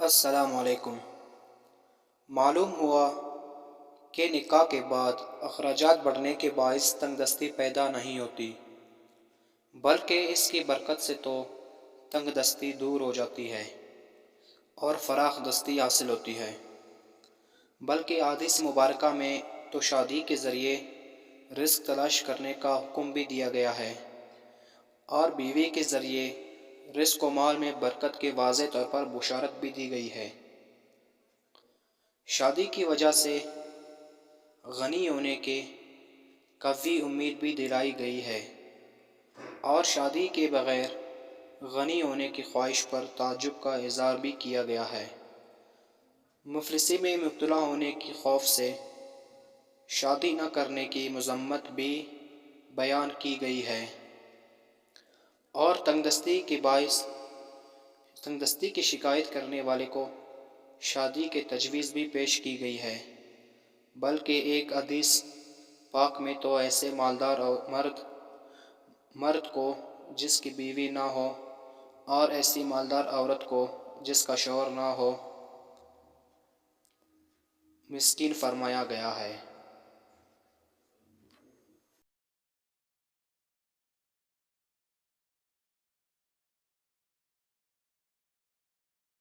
السلام علیکم۔ معلوم ہوا کہ نکاح کے بعد اخراجات بڑھنے کے باعث تنگ دستی پیدا نہیں ہوتی، بلکہ اس کی برکت سے تو تنگ دستی دور ہو جاتی ہے اور فراخ دستی حاصل ہوتی ہے۔ بلکہ حدیث مبارکہ میں تو شادی کے ذریعے رزق تلاش کرنے کا حکم بھی دیا گیا ہے اور بیوی کے ذریعے رزق و مال میں برکت کے واضح طور پر بشارت بھی دی گئی ہے۔ شادی کی وجہ سے غنی ہونے کے قوی امید بھی دلائی گئی ہے اور شادی کے بغیر غنی ہونے کی خواہش پر تعجب کا اظہار بھی کیا گیا ہے۔ مفلسی میں مبتلا ہونے کی خوف سے شادی نہ کرنے کی مذمت بھی بیان کی گئی ہے اور تنگ دستی کی شکایت کرنے والے کو شادی کی تجویز بھی پیش کی گئی ہے۔ بلکہ ایک حدیث پاک میں تو ایسے مالدار مرد کو جس کی بیوی نہ ہو اور ایسی مالدار عورت کو جس کا شوہر نہ ہو مسکین فرمایا گیا ہے۔